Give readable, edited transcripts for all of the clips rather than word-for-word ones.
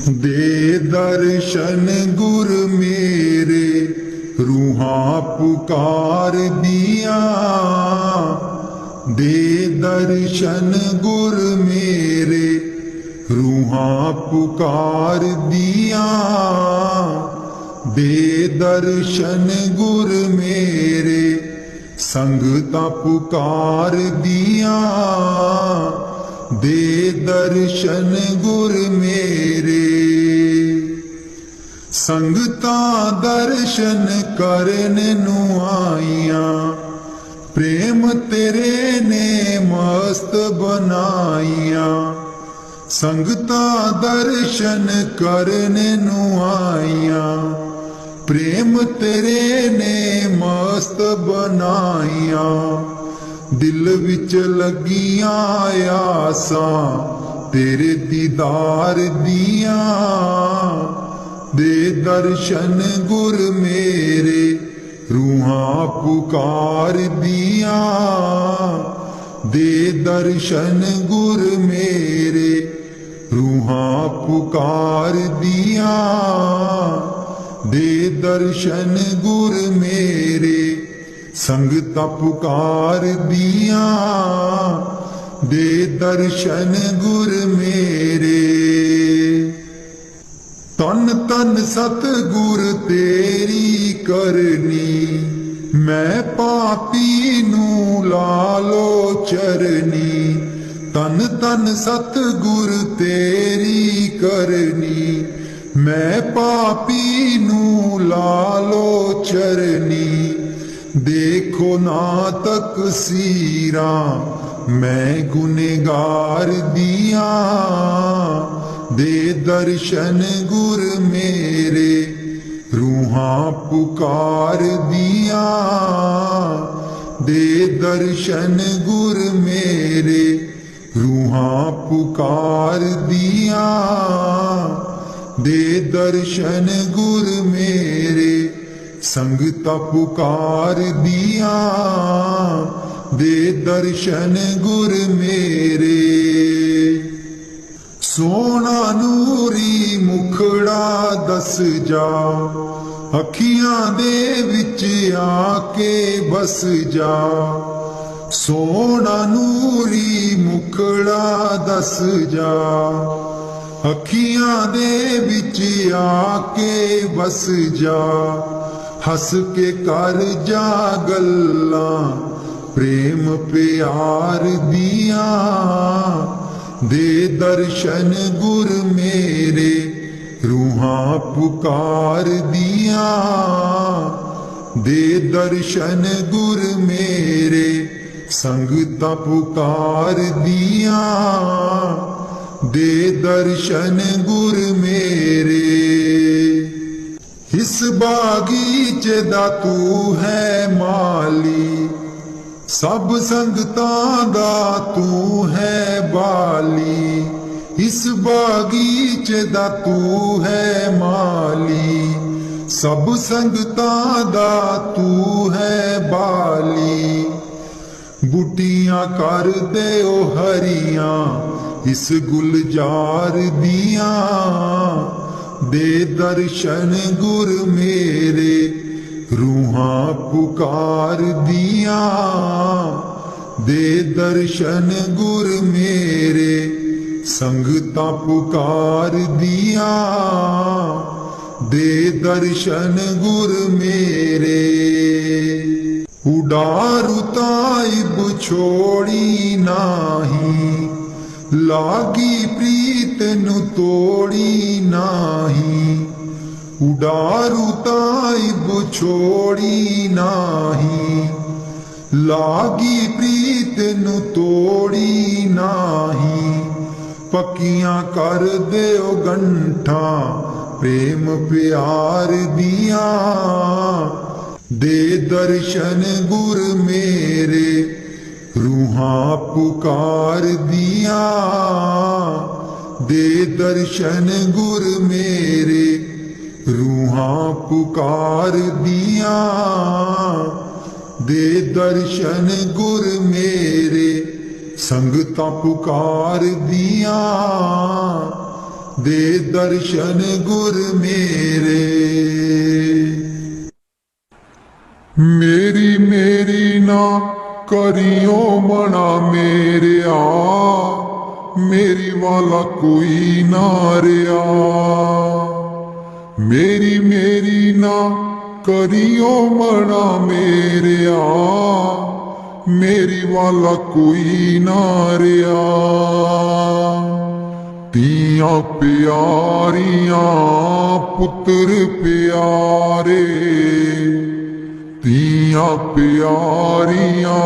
दे दर्शन गुर मेरे रूहां पुकार दिया। दे दर्शन गुर मेरे रूहां पुकार दिया। दे दर्शन गुर मेरे संगता पुकार दिया। दे दर्शन गुर मेरे संगता दर्शन करने नू आईया। प्रेम तेरे ने मस्त बनाईया। संगता दर्शन करने नू आईया। प्रेम तेरे ने मस्त बनाईया। दिल विच लगियां आसां तेरे दीदार दिया। दे दर्शन गुर मेरे रूहां पुकार दिया। दे दर्शन गुर मेरे रूहां पुकार दिया। दे दर्शन गुर मेरे संगता पुकार दिया। दे दर्शन गुर मेरे तन तन सतगुर तेरी करनी। मैं पापी नू लालो चरनी। तन तन सतगुर तेरी करनी। मैं पापी नू लालो चरनी। देखो ना तक सीरा मैं गुनहगार दिया। दे दर्शन गुर मेरे रूहां पुकार दिया। दे दर्शन गुर मेरे रूहां पुकार दिया। दे दर्शन गुर मेरे संगता पुकार दिया। दे दर्शन गुर मेरे सोना नूरी मुखड़ा दस जा। अखियां दे विच आके बस जा। सोना नूरी मुखड़ा दस जा। अखियां दे विच आके बस जा। हस के कर जा गल्लां प्रेम प्यार दिया। दे दर्शन गुर मेरे रूहां पुकार दिया। दे दर्शन गुर मेरे संगता पुकार दिया। दे दर्शन गुर मेरे इस बागीचे दा तू है माली। सब संगतां दा तू है बाली। इस बागीचे दा तू है माली। सब संगतां दा तू है बाली। बूटियां कर दे ओ हरियां इस गुलजार दिया। दे दर्शन गुर मेरे रूहां पुकार दिया। दे दर्शन गुर मेरे संगता पुकार दिया। दे दर्शन गुर मेरे उडारू ताइब छोड़ी नाही। लागी प्रीत नु तोड़ी नाही। उडारू ताइब छोड़ी नाही। लागी प्रीत नु तोड़ी नाही। पक्कियां कर देओ गंठा प्रेम प्यार दिया। दे दर्शन गुर मेरे रूहां पुकार दिया। दे दर्शन गुर मेरे रूहां पुकार दिया। दे दर्शन गुर मेरे संगतां पुकार दिया। दे दर्शन गुर मेरे। मेरी मेरी ना करियो मना मेरिया, मेरी वाला कोई ना रिया। मेरी मेरी ना करियो मना मेरिया, मेरी वाला कोई ना रिया। तियां प्यारियां पुत्र प्यारे, तियां प्यारियां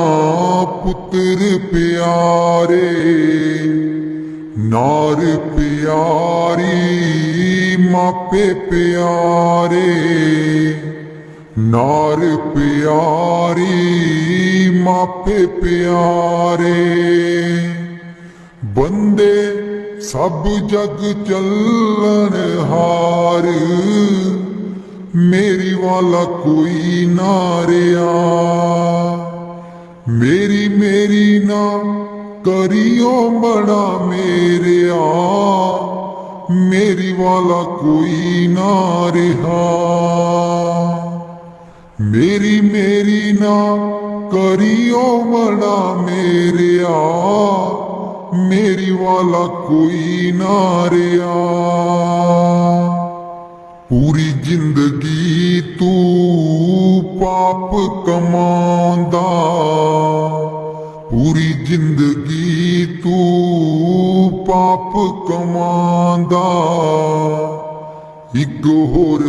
पुत्र प्यारे। नार प्यारी मापे प्यारे, नार प्यारी मापे प्यारे। बंदे सब जग चलन हार, मेरी वाला कोई ना रिया। मेरी मेरी ना करियो बड़ा मेरिया, मेरी वाला कोई ना रिहा। मेरी मेरी ना करियो बड़ा मेरिया, मेरी वाला कोई ना रिया। पूरी जिंदगी तू पाप कमांदा, पूरी जिंदगी तू पाप कमांदा। एक होर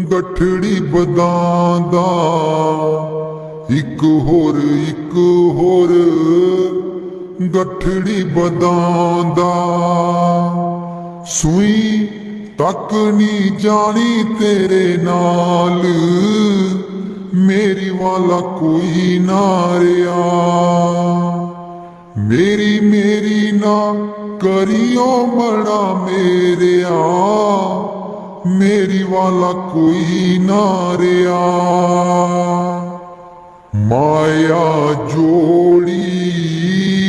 गठड़ी बदांदा, एक होर गठड़ी बदांदा। सुई तक नी जानी तेरे नाल, मेरी वाला कोई ना रिया। मेरी मेरी ना करियो बड़ा मेरिया, मेरी वाला कोई ना रिया। माया जोड़ी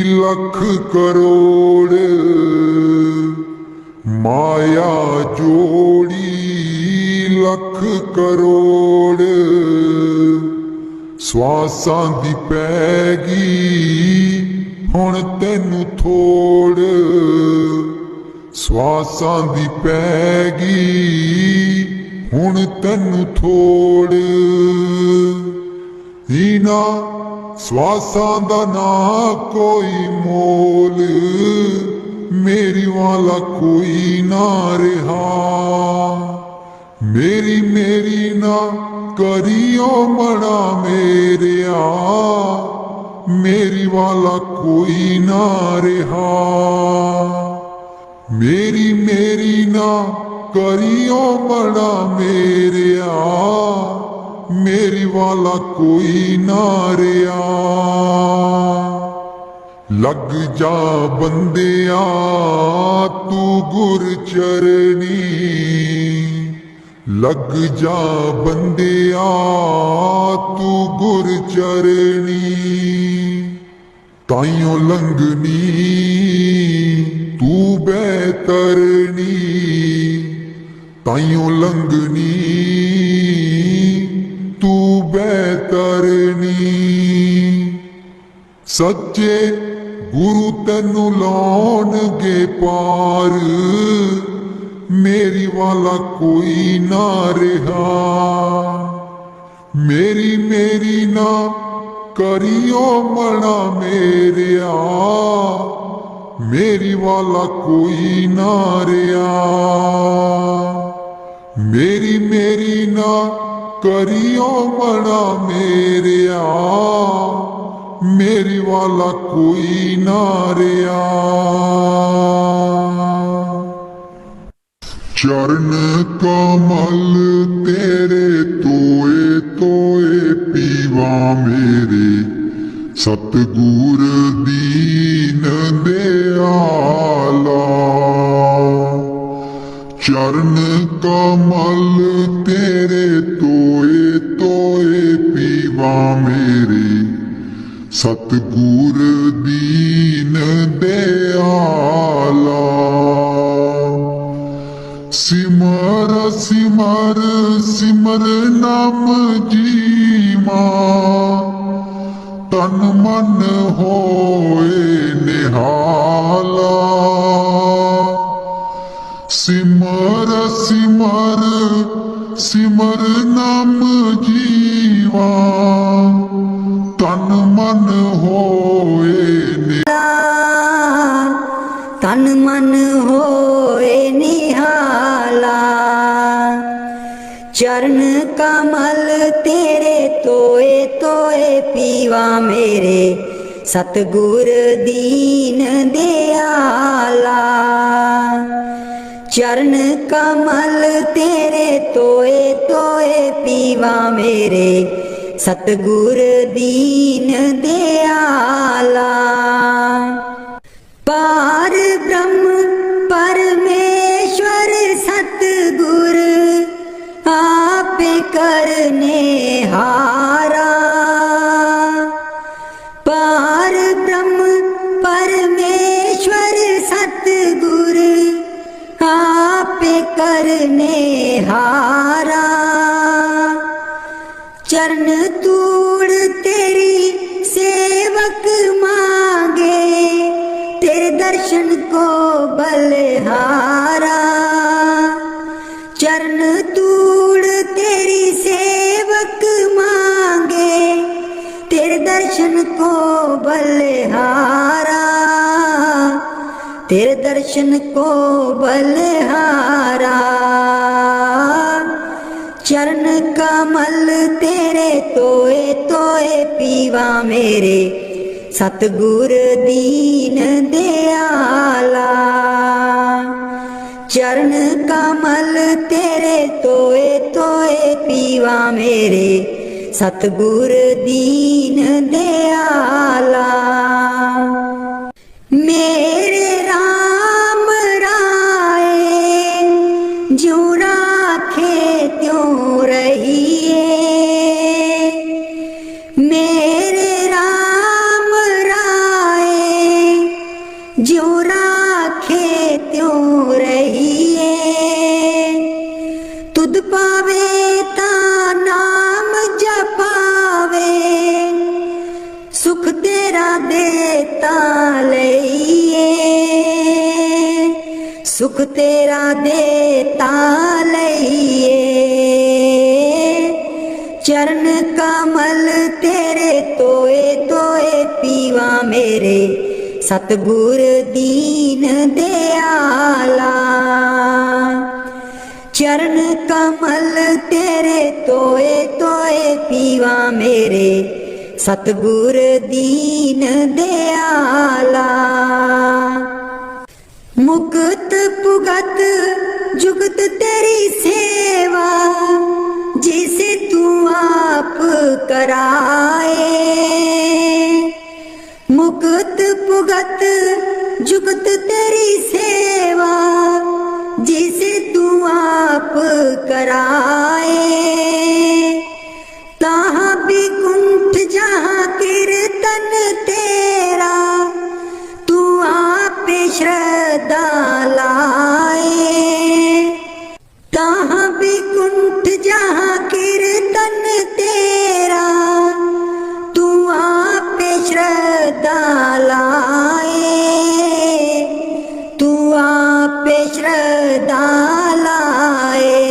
लख करोड़, माया जोड़ी लख करोड़। स्वासां दी पैगी हुण तैनू थोड़, स्वासां दी पैगी हुण तैनू थोड़। इना स्वासां दा ना कोई मोल, मेरी वाला कोई ना रिहा। मेरी मेरी ना करियो बड़ा मेरिया, मेरी वाला कोई ना रिहा। मेरी मेरी ना करियो बड़ा मेरिया, मेरी वाला कोई ना रिया। लग जा बंदिया तू गुर चरनी, लग जा बंदिया तू गुर चरनी। ताइयों लंघनी तू बैतरनी, ताइयों लंघनी तू बैतरनी। सच्चे गुरु तैनू लाउणगे पार, मेरी वाला कोई ना रिहा। मेरी मेरी ना करियो मना मेरिया, मेरी वाला कोई ना रिया। मेरी मेरी ना करियो मना मेरिया, मेरी वाला कोई ना रिया। चरण कमल तेरे तोए तोए पीवा मेरे, सतगुर दीन दयाला। चरण कमल तेरे तोए तोए पीवा मेरे, सतगुर दीन दयाला। सिमर सिमर सिमर नाम जीवा तन मन होए निहाला सिमर सिमर सिमर नाम जीवा तन मन होए तन मन होए निहाला चरण कमल तेरे तोए तोए पीवा मेरे सतगुर दीन दयाला चरण कमल तेरे तोए तोए पीवा मेरे सतगुर दीन दयाला पार ब्रह्म परमेश्वर सतगुर आप करने हारा पार ब्रह्म परमेश्वर सतगुर आप करने हारा चरण तूड़ तेरी सेवक मांगे तेरे दर्शन को बलहारा चरण तूड़ तेरी सेवक मांगे तेरे दर्शन को बलहारा तेरे दर्शन को बलहारा चरण कमल तेरे तोए तोए पीवा मेरे सतगुर दीन दयाला चरण कमल तेरे तोए तोए पीवा मेरे सतगुर दीन दयाला मेरे राम राय जो राखे त्यों रहिए मेरे राम राय जो राखे त्यों रहिए तुद पावे ता नाम जपावे सुख तेरा देता लइए सुख तेरा देता लइए चरण कमल तेरे तोए तोए पीवा मेरे सतगुर दीन दयाला चरण कमल तेरे तोए तोए पीवा मेरे सतगुर दीन दयाला मुक्त पुगत जुगत तेरी सेवा जिसे तू आप कराए मुक्त पुगत जुगत तेरी सेवा जिसे तू आप कराए तहाँ विकुंठ जहाँ कीर्तन तेरा तू आप श्रद्धा लाए तहाँ विकुंठ जहाँ कीर्तन तेरा तू आप श्रद्धा लाए तू आप श्रद्धा लाए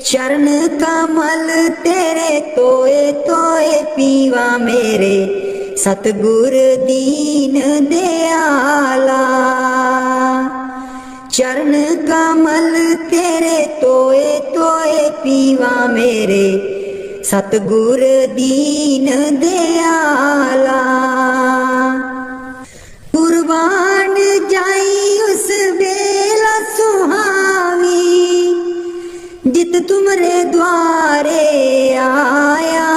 चरण कमल तेरे तोए तोए पीवा मेरे सतगुर दीन दयाला चरण कमल तेरे तोए तोए पीवा मेरे सतगुर दीन दयाला कुर्बान जाई उस बेला सुहावी जित तुमरे द्वारे आया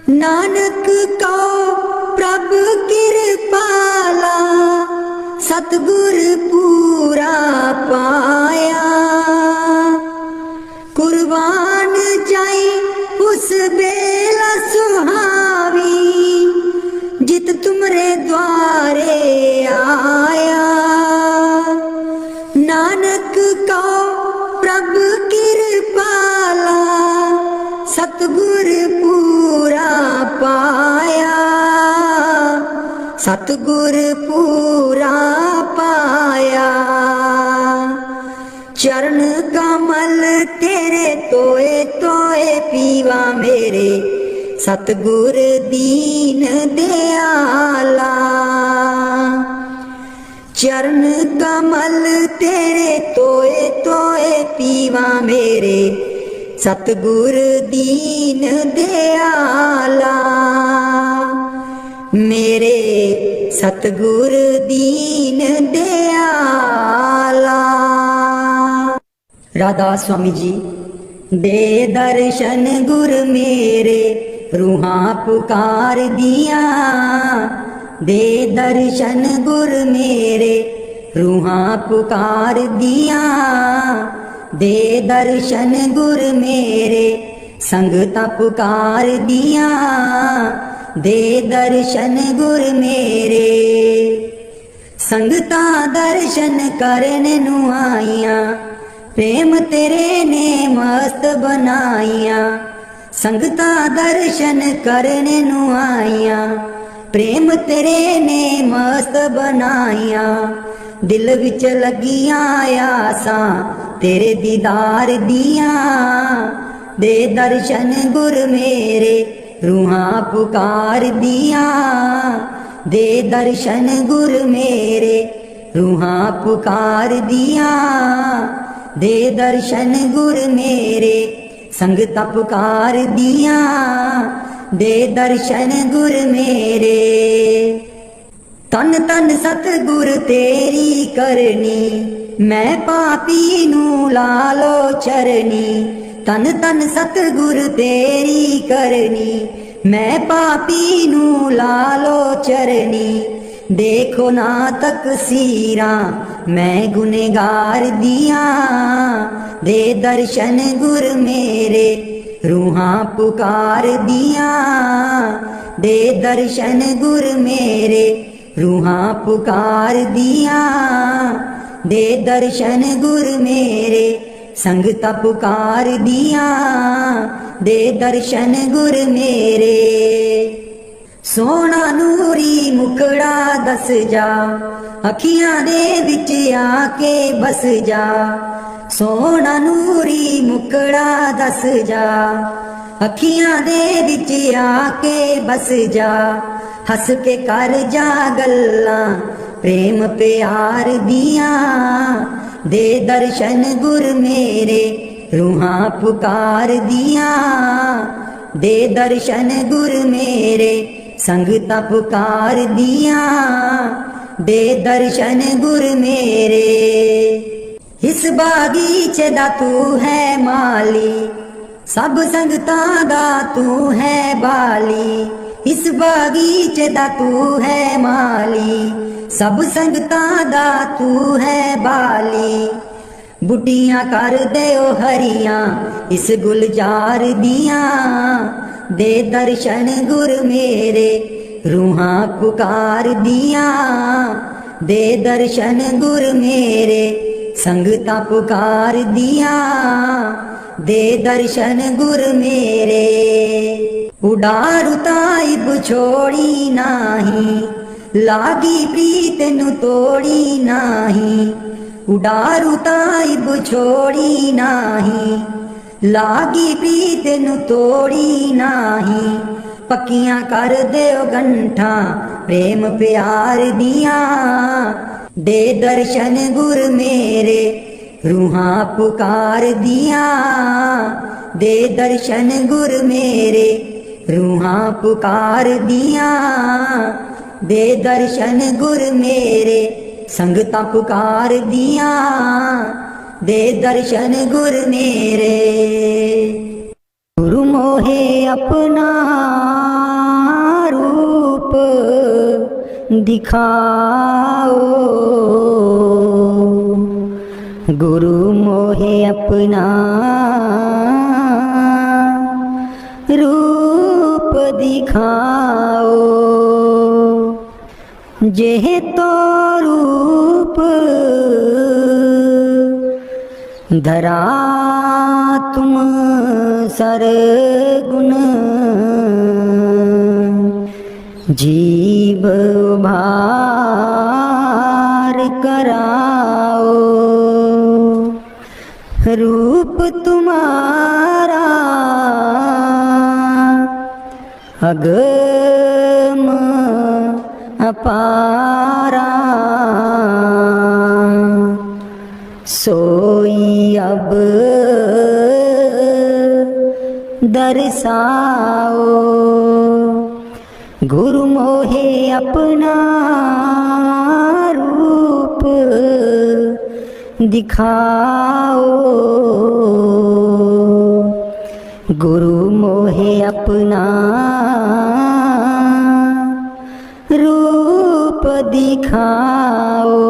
नानक को प्रभु कृपाला सतगुर पूरा पाया कुर्बान जाई उस बेला सुहावी जित तुमरे द्वारे आया पाया सतगुर पूरा पाया। चरण कमल तेरे तोए तोए पीवा मेरे सतगुर दीन दयाला। चरण कमल तेरे तोए तोए पीवा मेरे सतगुर दीन दयाला। मेरे सतगुर दीन दयाला। राधा स्वामी जी। दे दर्शन गुर मेरे रूहां पुकार दिया। दे दर्शन गुर मेरे रूहां पुकार दिया। दे दर्शन गुर मेरे संगता पुकार दिया। दे दर्शन गुर मेरे संगता दर्शन करने नू आईया। प्रेम तेरे ने मस्त बनाईया। संगता दर्शन करने नू आईया। प्रेम तेरे ने मस्त बनाईया। दिल विच लगिया आसां तेरे दीदार दिया। दे दर्शन गुर मेरे रूहां पुकार दिया। दे दर्शन गुर मेरे रूहां पुकार दिया। दे दर्शन गुर मेरे संगता पुकार दिया। दे दर्शन गुर मेरे तन तन सतगुर तेरी करनी। मैं पापी नू लालो चरनी। तन तन सतगुर तेरी करनी। मैं पापी नू लालो चरनी। देखो ना तकसीरा मैं गुनहगार दिया। दे दर्शन गुर मेरे रूहां पुकार दिया। दे दर्शन गुर मेरे रूहां पुकार दिया। दे दर्शन गुर मेरे संगता पुकार दिया। दे दर्शन गुर मेरे सोना नूरी मुखड़ा दस जा। अखियां दे विच आके बस जा। सोना नूरी मुखड़ा दस जा। अखियां दे विच आके बस जा। हस के कर जा गल्लां प्रेम प्यार दिया। दे दर्शन गुर मेरे रूहां पुकार दिया। दे दर्शन गुर मेरे संगता पुकार दिया। दे दर्शन गुर मेरे इस बागीचे दा तू है माली। सब संगतां दा तू है बाली। इस बागीचे दा तू है माली। सब संगतां दा तू है बाली। बुटियां कर देओ हरियां इस गुलजार दियां। दे दर्शन गुर मेरे रूहां पुकार दिया। दे दर्शन गुर मेरे संगता पुकार दिया। दे दर्शन गुर मेरे उडारू ताइब छोड़ी नाही। लागी प्रीत नु तोड़ी नाही। उडारू ताइब छोड़ी नाही। लागी प्रीत नु तोड़ी नाही। पक्कियां कर देओ गंठा प्रेम प्यार दिया। दे दर्शन गुर मेरे रूहां पुकार दिया। दे दर्शन गुर मेरे रूहां पुकार दिया। दे दर्शन गुर मेरे संगता पुकार दिया। दे दर्शन गुर मेरे गुरु मोहे अपना रूप दिखाओ। गुरु मोहे अपना रूप दिखाओ। जेह तो रूप धरा तुम सरगुण जीव भार कराओ, रूप तुम्हारा अगम अपारा, सोई अब दर्शाओ, गुरु मोहे अपना रूप दिखाओ, गुरु मोहे अपना रूप दिखाओ,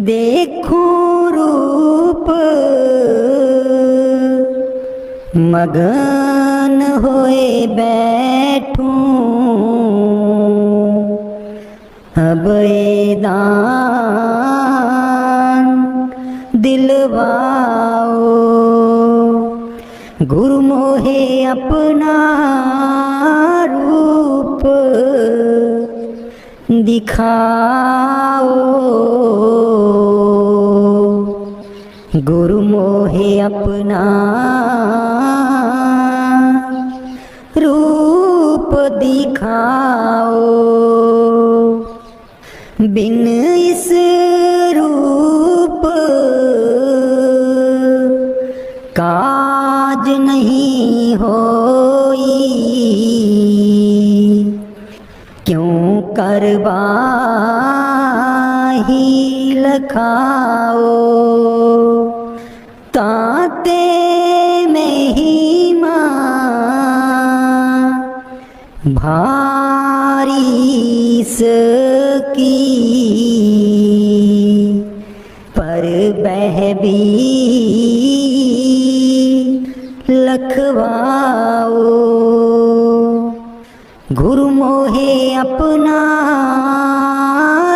देखो रूप मगन होए बैठूं, अब ये दान दिलवाओ, गुरु मोहे अपना रूप दिखाओ, गुरु मोहे अपना रूप दिखाओ, बिन इस रूप काज नहीं होई, क्यों करवाही लखाओ, ताते में ही भारी सकी, पर बह भी लखवाओ, गुरु मोहे अपना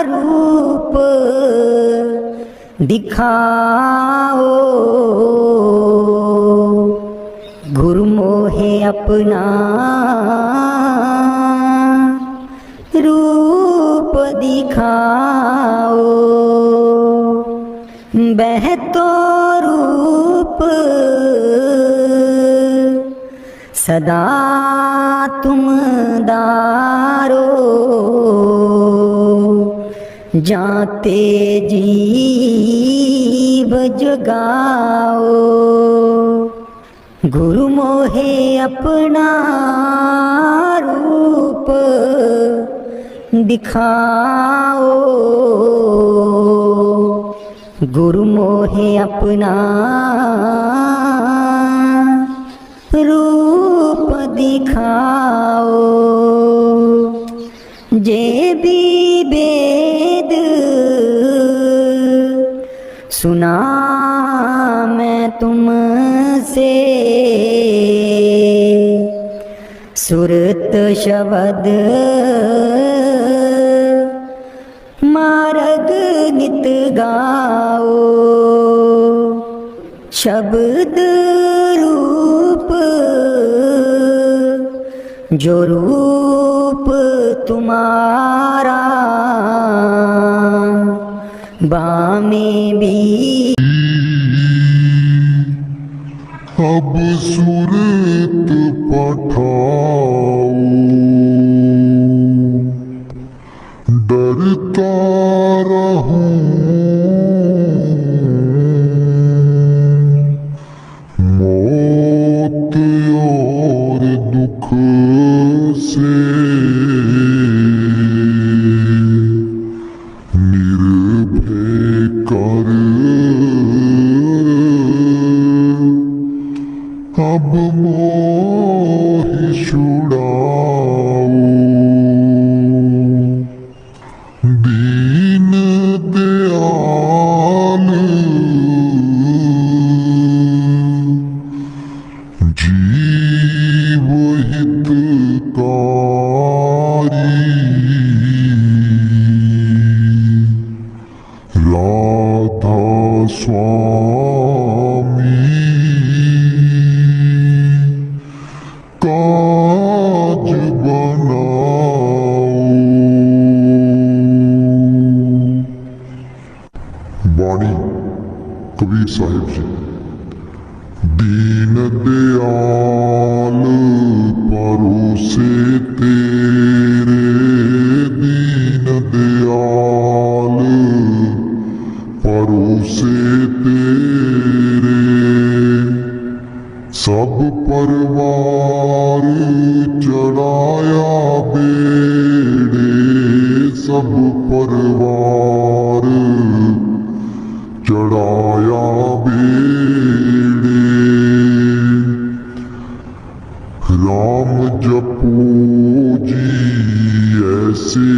रूप दिखाओ, गुरु मोहे अपना रूप दिखाओ, बह तो रूप सदा तुम दारो, जाते जीव जगाओ, गुरु मोहे अपना रूप दिखाओ, गुरु मोहे अपना रूप दिखाओ, जे भी वेद सुना मैं तुमसे, सुरत शब्द मार्ग नित गाओ, शब्द रूप जो रूप तुम्हारा, बामे भी अब सूरत पठाओ, डरता रहूं मौत और दुख से, निर्भय कर अब मोह छुड़ाओ, दीन दयाल जीव हितकारी, राधा स्वामी काज बना बाणी कबीर साहिब जी। दीन दयाल परोसे तेरे, दीन दयाल परोसे तेरे, सब परवार चढ़ाया बेड़े, सब परवार चढ़ाया बेड़े। राम जपो जी ऐसे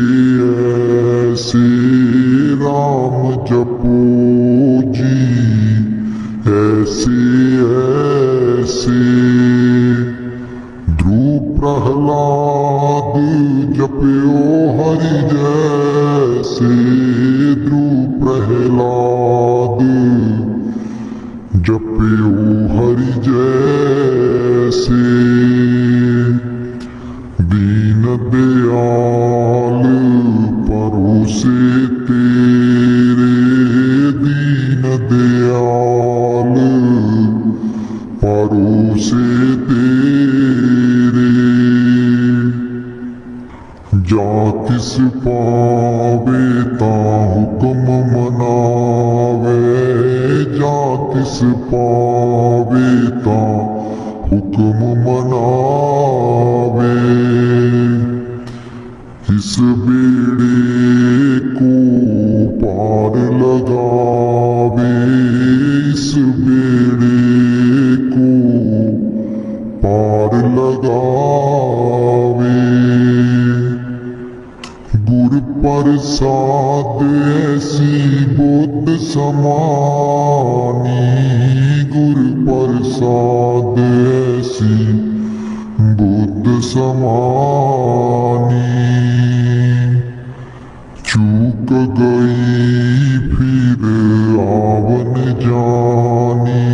ऐसे, राम जपो जी ऐसे ऐसे, ध्रुव प्रहलाद जप्यो हरि जैसे, ध्रुव प्रहलाद जप्यो हरि जैसे। दीन दयाल परोसे तेरे, दीन दयाल परोसे तेरे, जा तिस पावे ता हुक्म मनावे, जा तिस पावे ता हुक्म मनावे। इस बेड़े को पार लगावे, इस बेड़े को पार लगावे। गुर प्रसाद ऐसी बुद्ध समानी, गुर प्रसाद ऐसी बुद्ध समानी। चूक गई फिर आवन जानी,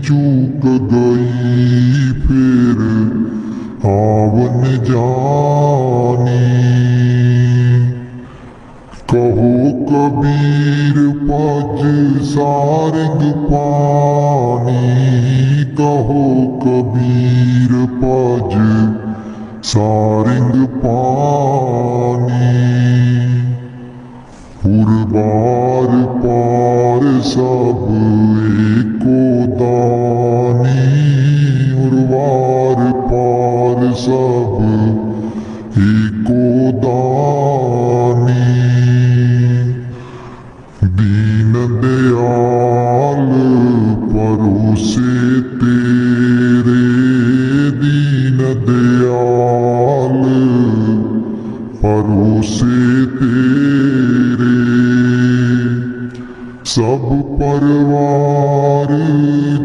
चूक गई फिर आवन जानी। कहो कबीर पज सारंग पानी, कहो कबीर पज सारंग पानी। पुरबार पार सब एको दानी, पुरबार पार सब एको दानी। दीन दयाल परोसे तेरे, दीन दयाल परोसे तेरे, सब परवार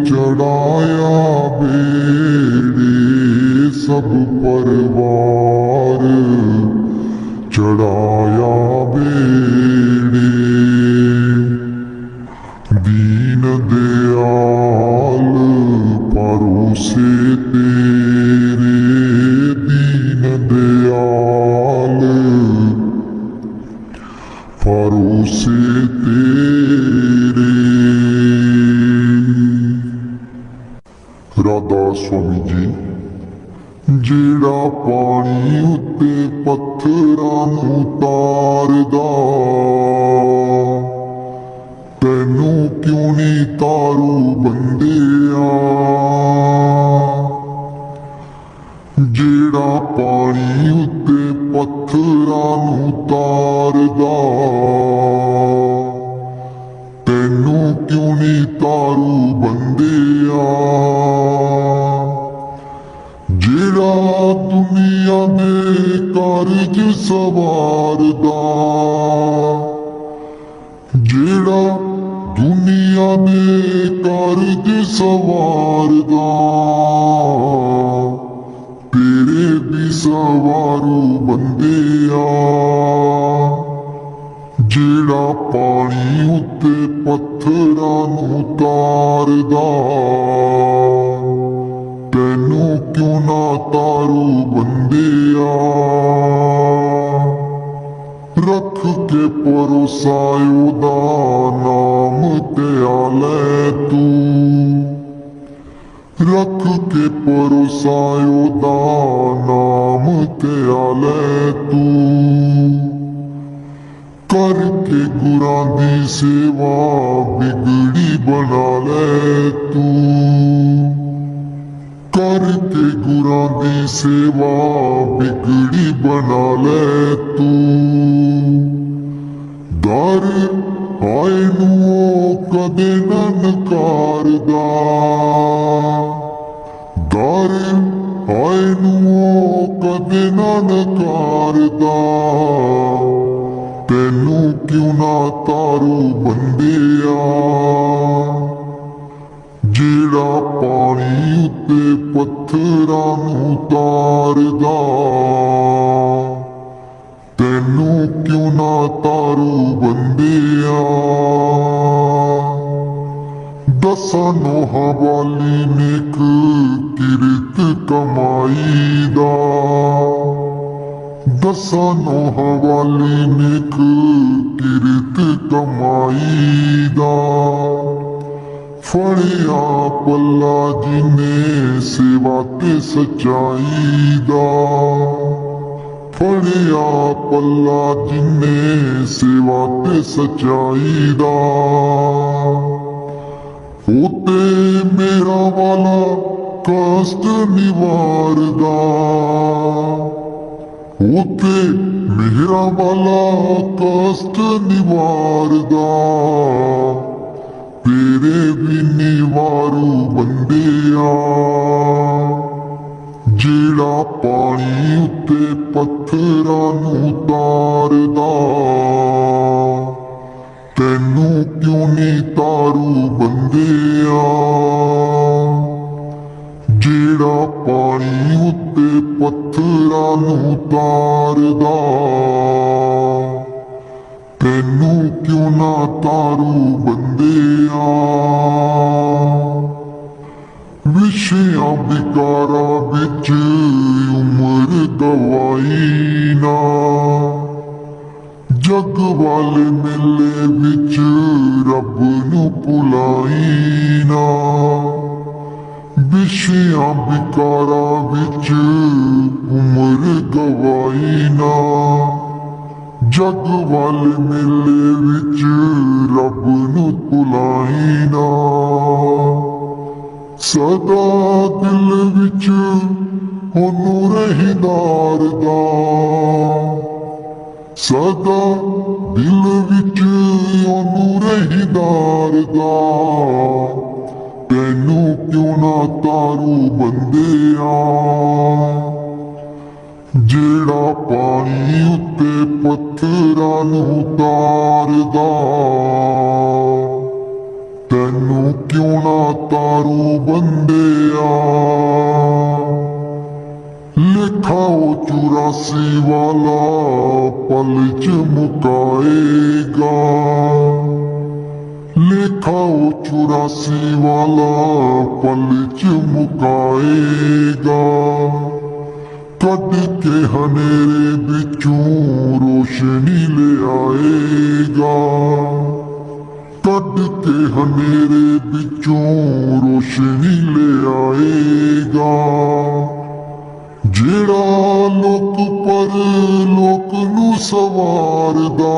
चढ़ाया बेड़े, सब परवार चढ़ाया बेड़े। दीन दयाल परोसे तेरे, दीन दयाल परोसे तेरे। राधा स्वामी जी। जेड़ा पानी उत्ते पत्थरां नूं तारदा, तैनू क्यों नहीं तारू बंदिया। जेड़ा पानी उत्ते पत्थरां नूं तारदा, तैनू क्यों नहीं तारू बंदिया। जेड़ा दुनिया दे कारज सवारदा, जेड़ा दुनिया दे कारज सवारदा, तेरे भी सवारू बंदिया। जेड़ा पानी उत्ते पत्थरां नूं तारदा, तैनू क्यों ना तारू बंदिया। रख के परोसायो दा नाम त्या लै तू, रख के परोसायो दा नाम त्या लै तू, करके गुरां दी सेवा बिगड़ी बना लै तू, करके गुरां दी सेवा बिगड़ी बना लै तू, दर आए नूं कदे न नकारदा, दर आए नूं कदे न नकारदा, तैनू क्यों ना तारू बंदिया, जेड़ा पानी उत्ते पत्थरां नूं तारदा, तैनू क्यों ना तारू बंदिया। दसां नोहां वाली नेक किरत कमाई दा, दसां नोहां वाली नेक किरत कमाई दा, फड़िया पल्ला जिने सेवा ते सच्चाई दा, फड़िया पल्ला जिने सेवा ते सच्चाई दा, होते मेरा वाला कष्ट निवारदा, होते मेरा वाला कष्ट निवारदा, तेरे भी निवारू बंदिया, जेड़ा पानी उत्ते पत्थरां नूं तारदा, तैनू क्यों नी तारू बंदिया, जेड़ा पानी उत्ते पत्थरां नूं तारदा, तैनू क्यों ना तारू बंदिया। विषयां विकारां विच उम्र गवाई ना, जग वाले मेले विच रब नूं भुलाई ना, विषयां विकारां विच उम्र गवाई ना, जग वाले मेले विच रब नूं भुलाई ना, सदा दिल विच ओनू रहीदार दा, सदा दिल विच ओनू रहीदार दा, तैनू क्यों ना तारू बंदिया, जेड़ा पानी उत्ते पत्थरां नूं तारदा, तैनू क्यों ना तारू बंदिया। लेखा ओ 84 वाला पल च मुकाएगा, लेखा ओ 84 वाला पल च मुकाएगा, कद के हनेरे बिचों रोशनी ले आएगा, कद के हनेरे बिचों रोशनी ले आएगा, जेड़ा लोक पर लोक नूं सवारदा,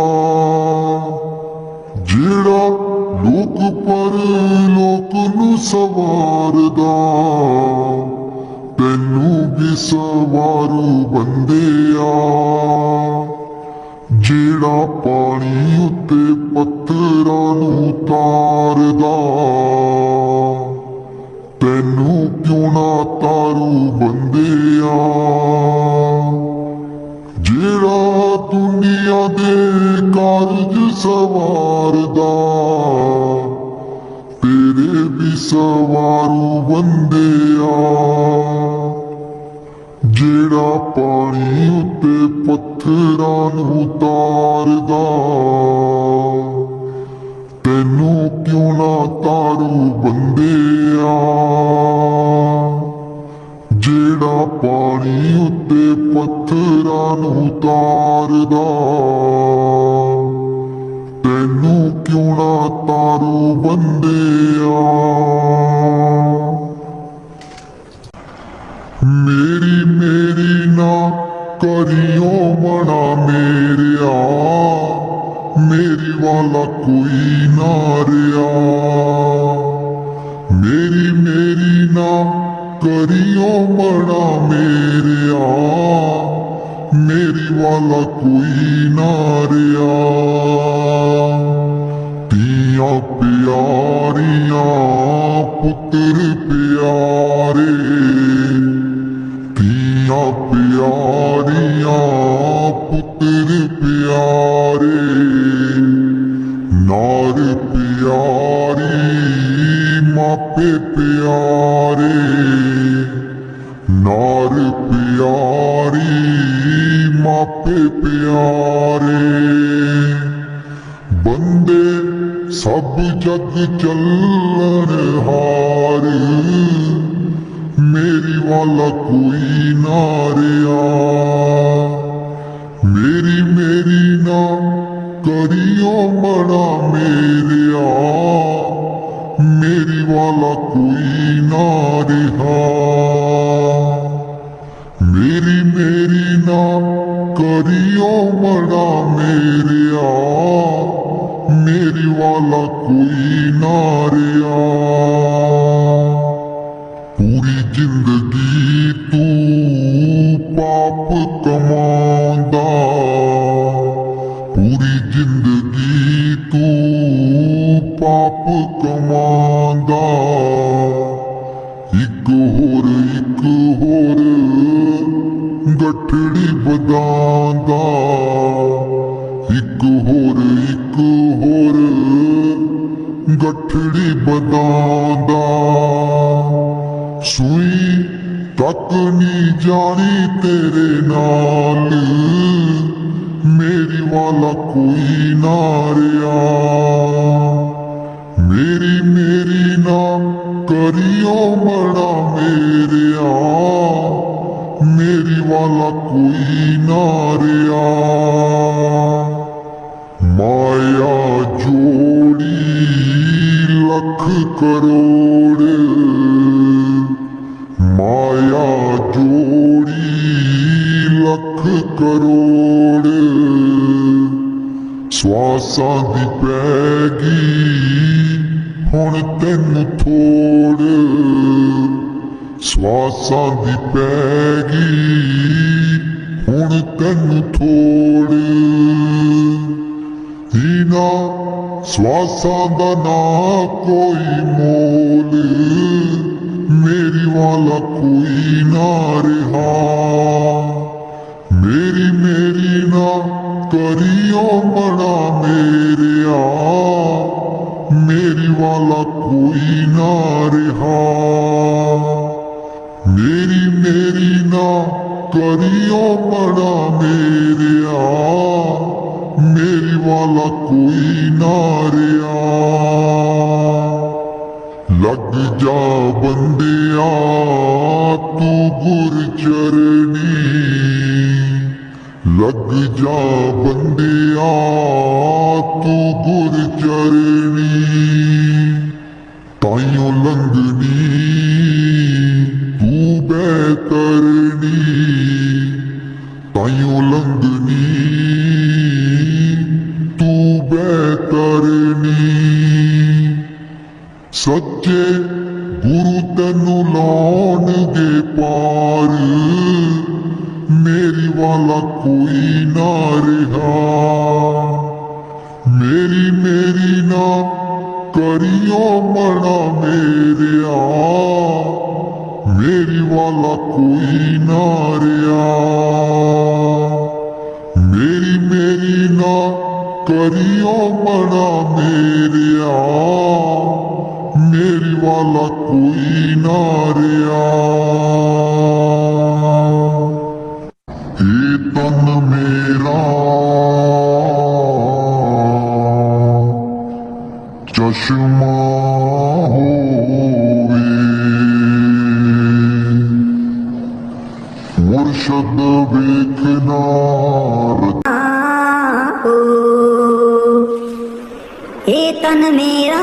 जेड़ा लोक पर लोक नूं सवारदा, तैनू भी सवारू बंदिया, जेड़ा पानी उत्ते पत्थरां नूं तारदा, तैनू क्यों ना तारू बंदिया, जेड़ा दुनिया दे कारज सवारदा, तेरे भी सवारू बंदिया, जेड़ा पानी उत्ते पत्थरां नूं तारदा, तैनू क्यों ना तारू बंदिया, जेड़ा पानी उत्ते पत्थरां नूं तारदा। तारू बंदिया मेरी मेरी ना करियो मना मेरिया मेरी वाला कोई ना रिया मेरी मेरी ना करियो मना मेरिया मेरी वाला कोई ना रिया तिया प्यारिया पुत्र प्यारे तिया प्यारिया पुत्र प्यारे नार प्यारी मापे प्यारे नार प्यारी मापे प्यारे बंदे सब जग चलन हार मेरी वाला कोई ना रिया मेरी मेरी ना करियो मना मेरिया मेरी वाला कोई ना रिहा मेरी मेरी ना करियो मना मेरिया मेरी वाला कोई ना रिया पूरी जिंदगी तू पाप कमांदा पूरी जिंदगी तू पाप कमांदा एक होर गठड़ी बदांदा एक होर गठड़ी बदांदा सुई तक नहीं जानी तेरे नाल मेरी वाला कोई ना रिया मेरी मेरी ना करियो मना मेरिया मेरी वाला कोई ना रिया माया जोड़ी लख करोड़ माया जोड़ी लख करोड़ स्वासां दी पैगी हुण तैनू थोड़ स्वासां दी पैगी हुण तैनू थोड़ इना स्वासां दा ना कोई मोल मेरी वाला कोई ना रिहा मेरी मेरी ना करियो मना मेरिया मेरी वाला कोई ना रिहा मेरी मेरी ना करियो मना मेरिया मेरी वाला कोई ना रिया लग जा बंदिया तू गुर चरनी लग जा बंदिया तू गुर चरनी ताइयों लंघनी तू बेतरनी ताइयों लंघनी तू बेतरनी सच्चे गुरु तेनू लाउणगे पार मेरी वाला कोई ना रिहा मेरी मेरी ना करियो मना मेरिया मेरी वाला कोई ना रिया मेरी मेरी ना करियो मना मेरिया मेरी वाला कोई ना रिया ए तन मेरा चश्मा होवे मुर्शद वेखना ए तन मेरा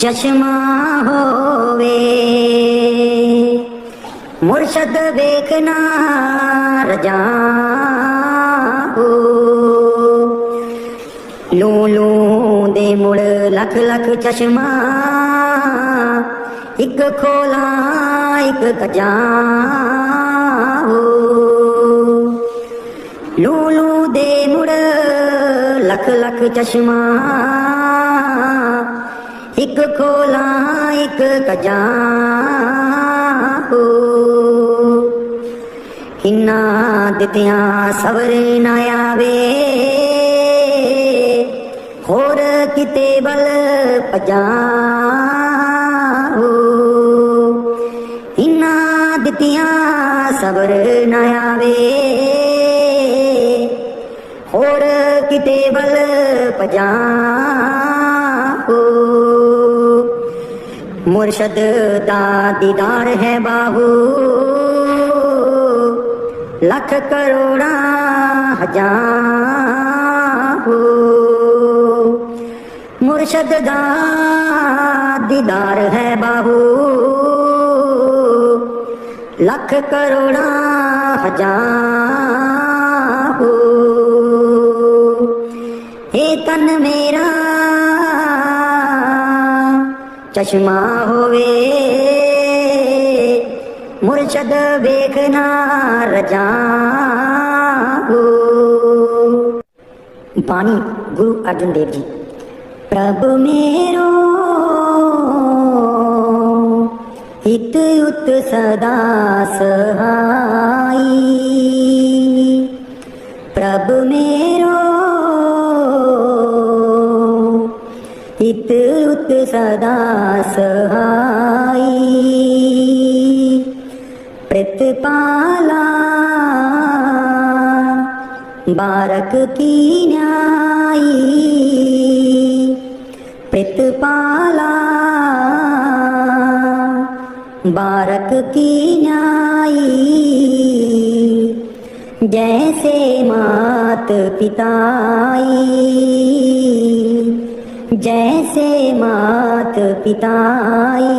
चश्मा होवे, मुर्शद देखना रजा हो। लू लू दे मुड़ लख लख चश्मा, एक खोला एक कजा हो। लू लू दे मुड़ लख लख चश्मा, एक खोला एक कजा हो। इन्ना दित्या सवरे ना आवे, होर किते बल पजा हो। इन्ना दित्या सबर ना आवे, होर किते बल पजा हो। मुर्शद दा दीदार है बाहू, लख करोड़ा हजार हो। मुर्शद दा दीदार है बाहू, लख करोड़ा हजार हो। हे तन मेरा चश्मा होवे, मुर्शद देखना रजा हो। बानी गुरु अर्जुन देव जी। प्रभु मेरो हित उत सदा सहाई, प्रभु मेरो हित उत सदा सहाई। प्रतिपाला बारक की न्यायी, प्रतिपाला बारक की न्यायी। जैसे मात पिताई, जैसे मात पिताई।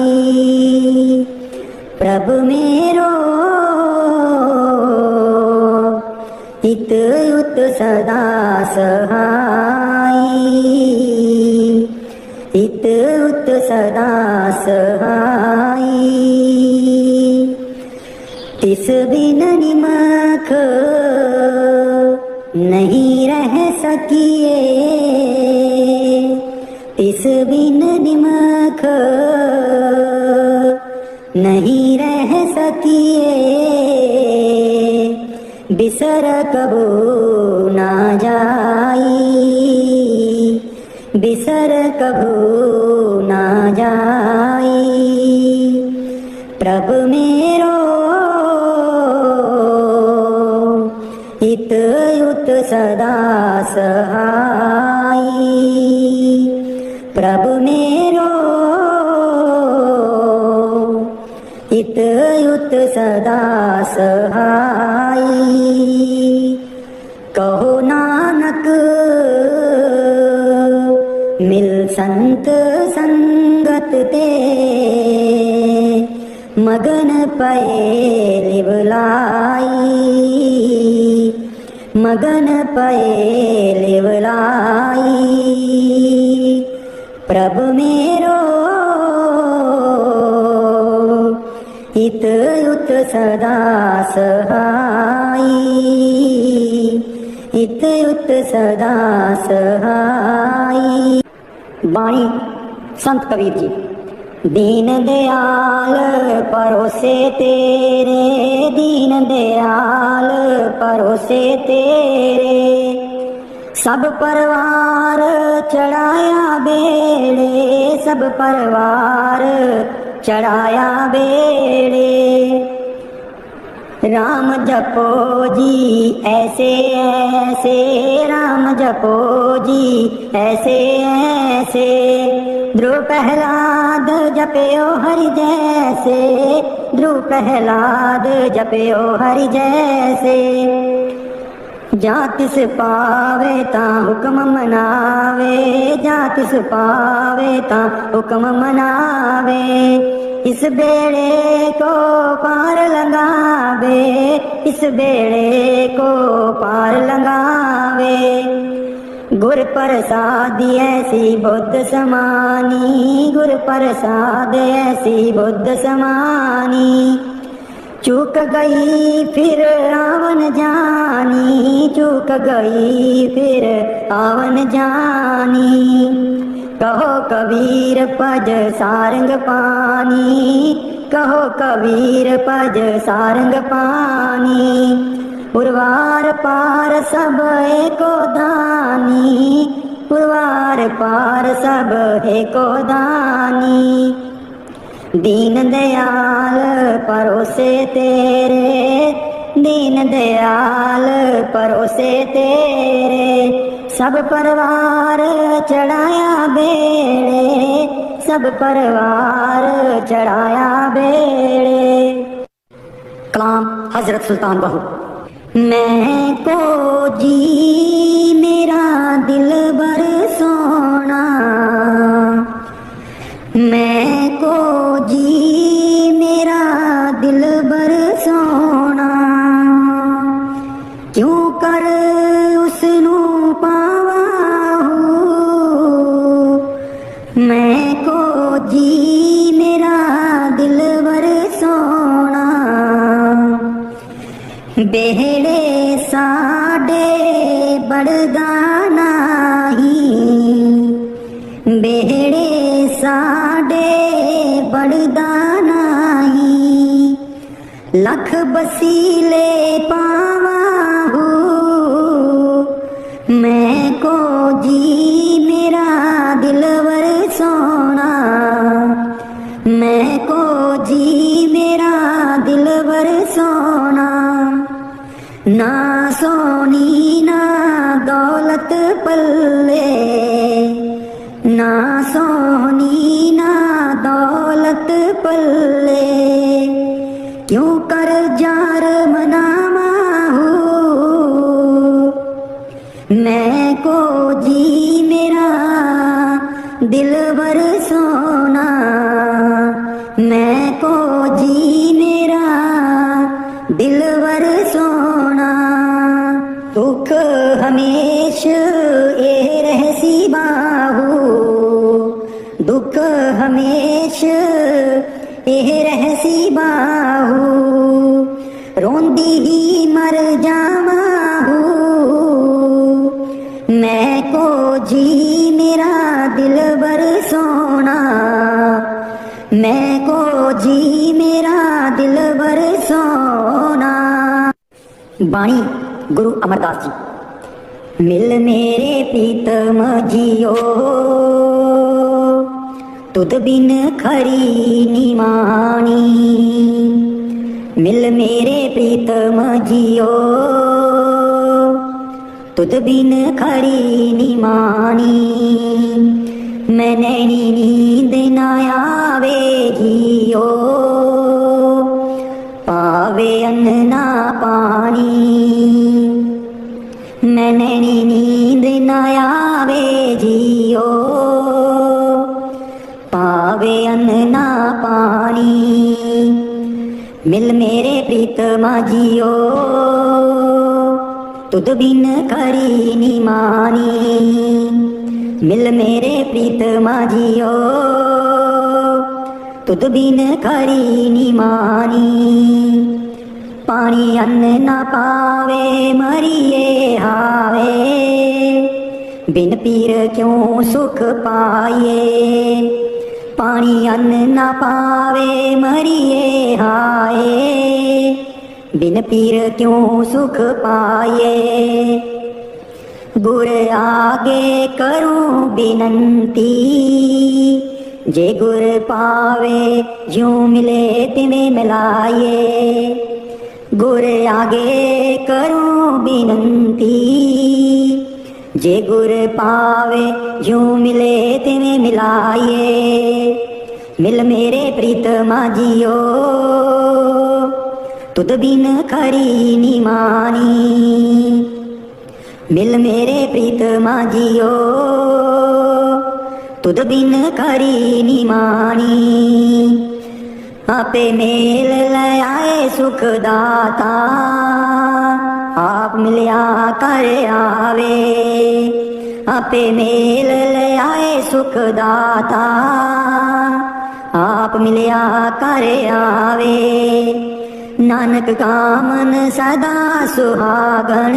प्रभु मेरो हित उत सदा सहाई, हित उत सदा सहाई। तिस बिन निमख नहीं रह सकिए, तिस बिन निमख नहीं रह सकिए। बिसर कबो ना जाई, बिसर कबो ना जाई। प्रभु मेरो हित उत सदा सहाई, प्रभु मेरो हित उत सदा सहाई। कहो नानक मिल संत संगत ते, मगन पए लिवलाई, मगन पए लिवलाई। प्रभु मेरो हित उत सदा सहाई, हित उत सदा सहाई। बाणी संत कबीर जी। दीन दयाल परोसे तेरे, दीन दयाल परोसे तेरे। सब परवार चढ़ाया बेड़े, सब परवार चढ़ाया बेड़े। राम जपो जी ऐसे ऐसे, राम जपो जी ऐसे ऐसे। ध्रुव प्रहलाद जपयो हरि जैसे, ध्रुव प्रहलाद जपयो हरि जैसे। ਜਾਂ ਤਿਸ ਪਾਵੇ ਤਾਂ ਹੁਕਮ ਮਨਾਵੇ, ਜਾਂ ਤਿਸ ਪਾਵੇ ਤਾਂ ਹੁਕਮ ਮਨਾਵੇ। ਇਸ ਬੇੜੇ ਕੋ ਪਾਰ ਲੰਘਾਵੇ, ਇਸ ਬੇੜੇ ਕੋ ਪਾਰ ਲੰਘਾਵੇ। ਗੁਰ ਪ੍ਰਸਾਦ ਐਸੀ ਬੁੱਧ ਸਮਾਨੀ, ਗੁਰ ਪ੍ਰਸਾਦ ਐਸੀ ਬੁੱਧ ਸਮਾਨੀ। चूक गई फिर आवन जानी, चूक गई फिर आवन जानी। कहो कबीर पज सारंग पानी, कहो कबीर पज सारंग पानी। पुरवार पार सब एको दानी, पुरवार पार सब एको दानी। दीन दयाल परोसे तेरे, दीन दयाल परोसे तेरे। सब परवार चढ़ाया बेड़े, सब परवार चढ़ाया बेड़े। कलाम हजरत सुल्तान बहू। मैं को जी मेरा दिल बर सोना, मैं को जी मेरा दिल बर सोना। क्यों कर उसनू पावा हूँ, मैं को जी मेरा दिल बर सोना। बेहड़े साडे बड़दा नहीं, बेहड़े साडे बड़दा नहीं। लख बसीले पावा हूँ, मैं को जी मेरा दिलवर सोना, मैं को जी मेरा दिलवर सोना। ना सोनी ना दौलत पल्ले, ना सोनी ना दौलत पल्ले। क्यों कर जार मनावा हूँ, मैं को जी मेरा दिलवर सोना, मैं को जी मेरा दिलवर सोना। दुख हमेश ए रहसी बाहू, दुख हमेश एह रहसी बाहू। रोंदी ही मर जावाहू, मैं को जी मेरा दिलबर सोना, मैं को जी मेरा दिलबर सोना। बाणी गुरु अमरदास जी। मिल मेरे प्रीतम जियो, तुद बिन खरी निमानी। मिल मेरे प्रीतम जियो, तुद बिन खरी निमानी। मैं नैनी नींद न आवे जियो, पावे अन्न ना पानी। मैं नैनी नींद न आवे जियो, पावे अन्न ना पानी। मिल मेरे प्रीतमा जियो, तुद बिन खरी निमानी। मिल मेरे प्रीतमा जियो, तुद बिन खरी निमानी। पानी अन्न ना पावे मरिए हावे, बिन पीर क्यों सुख पाए। पानी अन्न ना पावे मरिए हाय, बिन पीर क्यों सुख पाए। गुर आगे करूं बिनंती, जे गुर पावे ज्यों मिले तिवें मिलाए। गुर आगे करूं बिनंती, जे गुर पावे ज्यों मिले तिवें मिलाए। मिल मेरे प्रीतमा जियो, तुद बिन खरी निमानी। मिल मेरे प्रीतमा जियो तुद बिन करी नी मानी। आपे मेल ले आए सुख दाता आप मिलिया कर आवे। आपे मेल ले आए सुख दाता आप मिलिया कर आवे। नानक कामन सदा सुहागण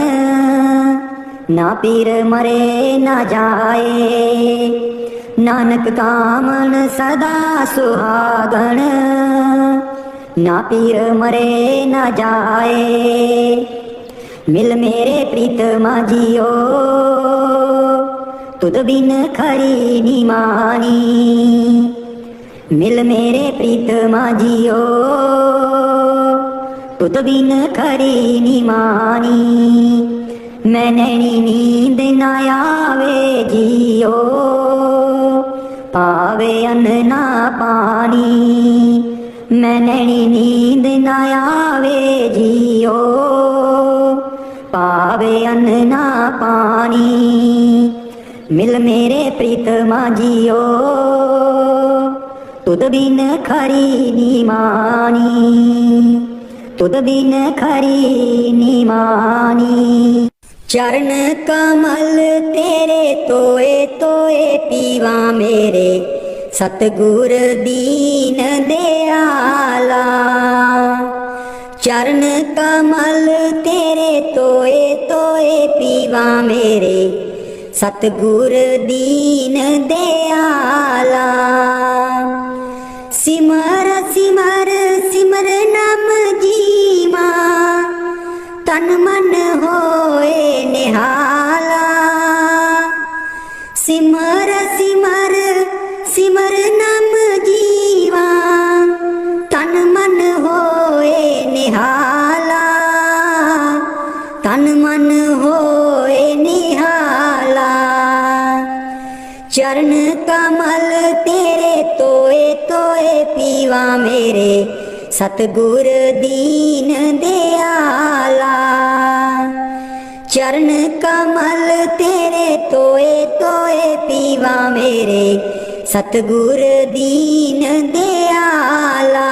ना पीर मरे ना जाए। नानक कामन सदा सुहागण ना पीर मरे ना जाए। मिल मेरे प्रीतमा जियो तुद बिन खरी नी मानी। मिल मेरे प्रीतमा जियो तुद बिन खरी नी मानी। मैं नैनी नींद न आवे जियो पावे अन्न ना पानी। मैं नैनी नींद न आवे जियो पावे अन्न ना पानी। मिल मेरे प्रीतमा जियो तुद बिन खरी नी मानी। तुद बिन खरी नी मानी। चरण कमल तेरे तोए तोए पीवा मेरे सतगुर दीन दयाला। चरण कमल तेरे तोए तोए पीवा मेरे सतगुर दीन दयाला। सिमर सिमर सिमर नाम जीवा तन मन होए निहाला। सिमर सिमर सिमर नाम जीवा तन मन होए निहाला। तन मन होए निहाला। चरण कमल तेरे तोए तोए पीवा मेरे सतगुर दीन दयाला। चरण कमल तेरे तोए तोए पीवा मेरे सतगुर दीन दयाला।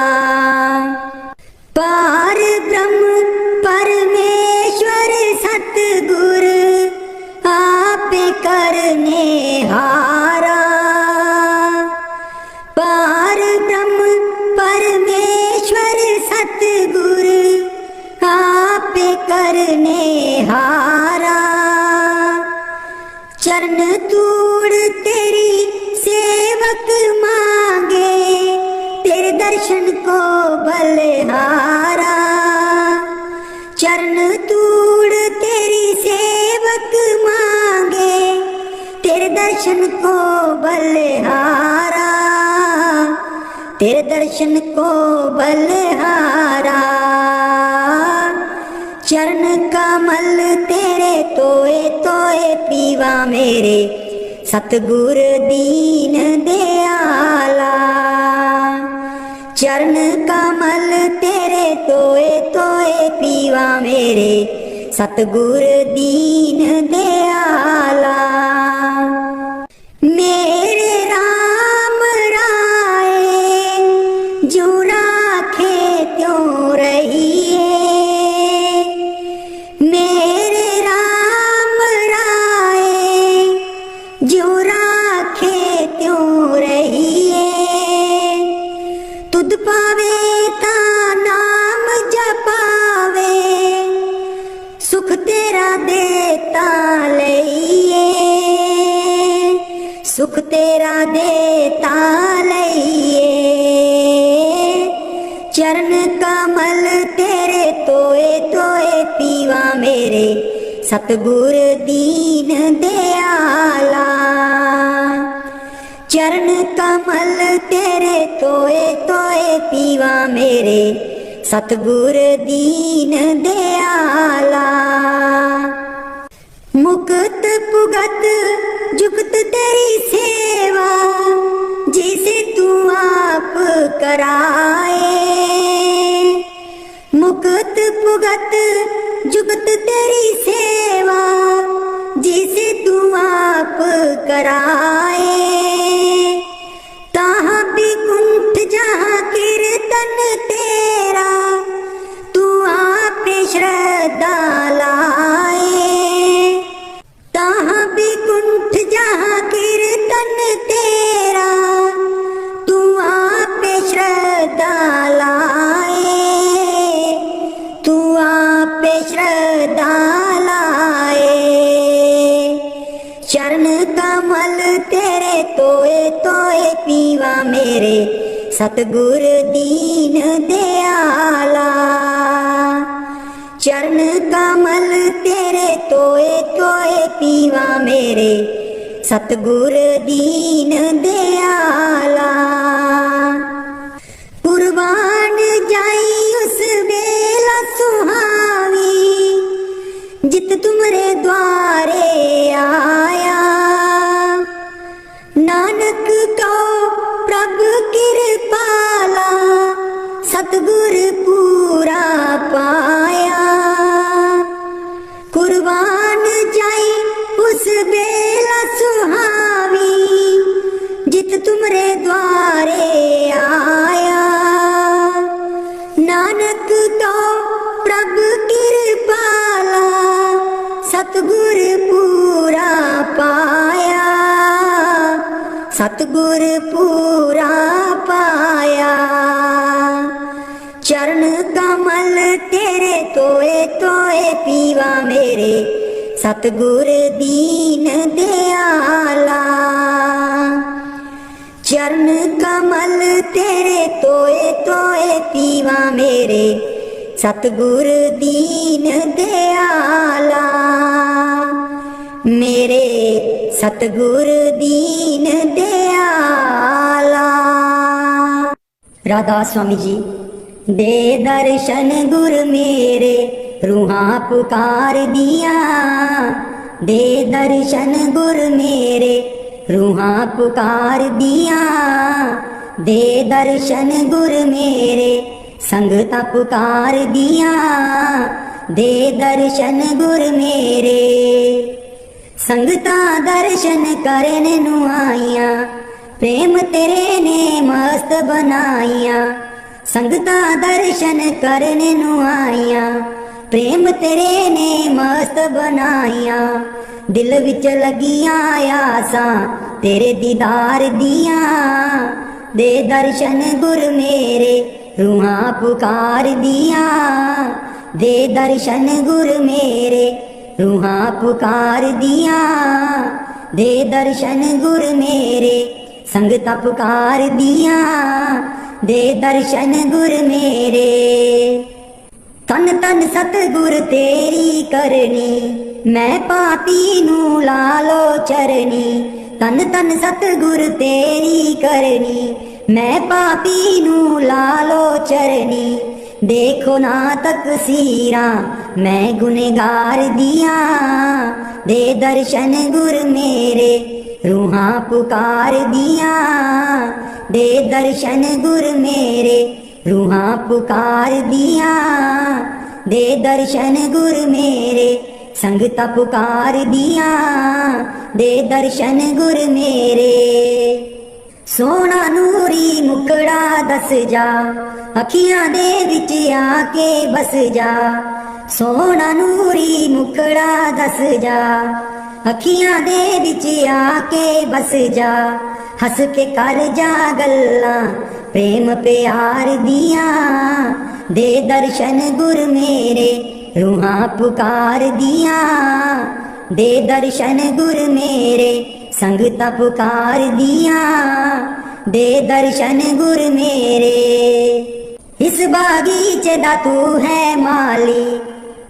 पार ब्रह्म परमेश्वर सतगुर आप करने हारा। पार ब्रह्म परमेश्वर सतगुर आप करने हारा। चरण तूड़ तेरी सेवक मांगे तेरे दर्शन को बलिहारा। चरण तूड़ तेरी सेवक मांगे तेरे दर्शन को बलिहारा। तेरे दर्शन को बलिहारा। चरण कमल तेरे तोए तोए पीवा मेरे सतगुर दीन दयाला। चरण कमल तेरे तोए तोए पीवा मेरे सतगुर दीन दयाला। मेरे राम राय जो राखे त्यों रहिए। मेरे राम राय जो राखे त्यों रहिए। तुद पावे ता नाम जपावे सुख तेरा देता लइए। सुख तेरा देता लइए। चरण कमल तेरे तोए तोए पीवा मेरे सतगुर दीन दयाला। चरण कमल तेरे तोए तोए पीवा मेरे सतगुर दीन दयाला। मुक्त पुगत जुगत तेरी सेवा जिसे तू आप कराए। मुक्त पुगत जुगत तेरी सेवा कराए। तहाँ भी कुंठ जहाँ कीर्तन तेरा, तू आप श्रद्धा लाए। तहाँ भी कुंठ जहाँ कीर्तन तेरा, तू आप श्रद्धा लाए। तू आप श्रद्धा लाए। चरण कमल तेरे तोए तोए पीवा मेरे सतगुर दीन दयाला। चरण कमल तेरे तोए तोए पीवा मेरे सतगुर दीन दयाला। कुर्बान जाई उस बेला सुहावी, जित तुमरे द्वारे आया। नानक को प्रभु कृपाला, सतगुर पूरा पाया। कुर्बान जाई उस बेला सुहावी, जित तुमरे द्वारे आया। नानक तो प्रभु कृपाला, सतगुर पूरा पाया। सतगुर पूरा पाया। चरण कमल तेरे तोए तोए पीवा मेरे सतगुर दीन दयाला। चरण कमल तेरे तोए तोए पीवा मेरे सतगुर दीन दयाला। मेरे सतगुर दीन दयाला। राधा स्वामी जी। दे दर्शन गुर मेरे रूहां पुकार दिया। दे दर्शन गुर मेरे रूहां पुकार दिया। दे दर्शन गुर मेरे संगता पुकार दिया। दे दर्शन गुर मेरे संगता दर्शन करने नु आईया। प्रेम तेरे ने मस्त बनाईया। संगता दर्शन करने नु आईया। प्रेम तेरे ने मस्त बनाईया। दिल विच लगिया आसां तेरे दीदार दिया। दे दर्शन गुर मेरे रूहां पुकार दिया। दे दर्शन गुर मेरे रूहां पुकार दिया। दे दर्शन गुर मेरे संगता पुकार दिया। दे दर्शन गुर मेरे तन तन सतगुर तेरी करनी। मैं पापी नू लालो चरनी। तन तन सतगुर तेरी करनी। मैं पापी नू लालो चरनी। देखो ना तकसीरा मैं गुनहगार दिया। दे दर्शन गुर मेरे रूहां पुकार दिया। दे दर्शन गुर मेरे रूहां पुकार दिया। दे दर्शन गुर मेरे संगता पुकार दिया। दे दर्शन गुर मेरे सोना नूरी मुकड़ा दस जा। अखियां दे विच आके बस जा। सोना नूरी मुकड़ा दस जा। अखियां दे विच आके बस जा। हस के कर जा गल्लां प्रेम प्यार दिया। दे दर्शन गुर मेरे रूहां पुकार दिया। दे दर्शन गुर मेरे संगता पुकार दिया। दे दर्शन गुर मेरे इस बागीचे दा तू है माली।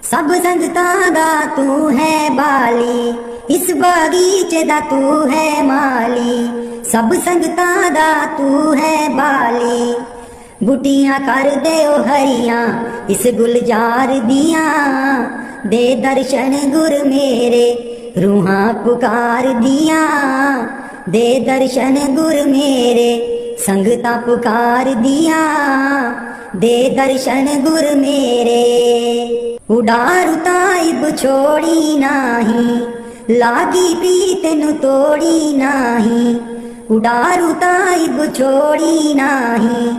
सब संगतां दा तू है बाली। इस बागीचे दा तू है माली। सब संगतां दा तू है बाली। बूटियां कर दे ओ हरियां इस गुलजार दिया। दे दर्शन गुर मेरे रूहां पुकार दिया। दे दर्शन गुर मेरे संगता पुकार दिया। दे दर्शन गुर मेरे उडार ताइब छोड़ी नाही। लागी प्रीत नु तोड़ी नाही, उडारू ताइब छोड़ी नाही।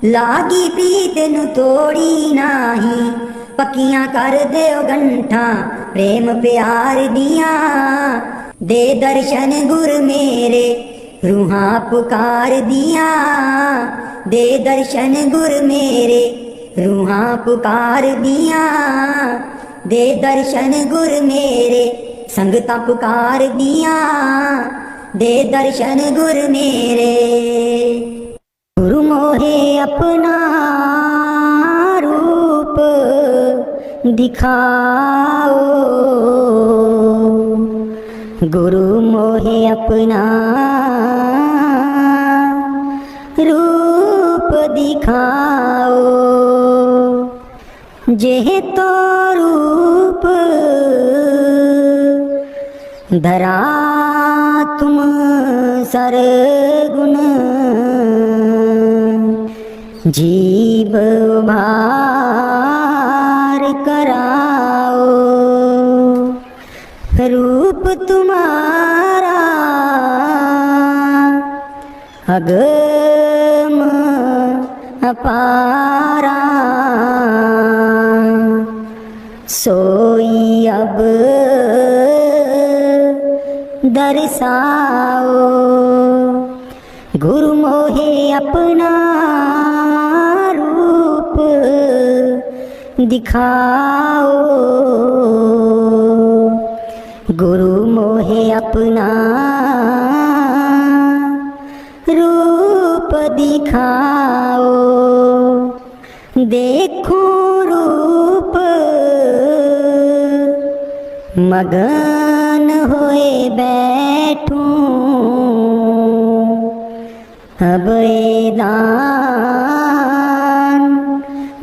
लागी प्रीत नु तोड़ी नाही, पक्कियां कर देओ गंठा प्रेम प्यार दिया। दे दर्शन गुर मेरे रूहां पुकार दिया। दे दर्शन गुर मेरे रूहां पुकार दिया। दे दर्शन गुर मेरे संगता पुकार दिया। दे दर्शन गुर मेरे। गुरु मोहे अपना रूप दिखाओ, गुरु मोहे अपना रूप दिखाओ। जेह तो रूप धरा तुम सरगुण, जीव भार कराओ। रूप तुम्हारा अगम अपारा, सोई अब दर्शाओ। गुरु मोहे अपना रूप दिखाओ, गुरु मोहे अपना रूप दिखाओ। देखो रूप मगन होए बैठूं, अब ए दान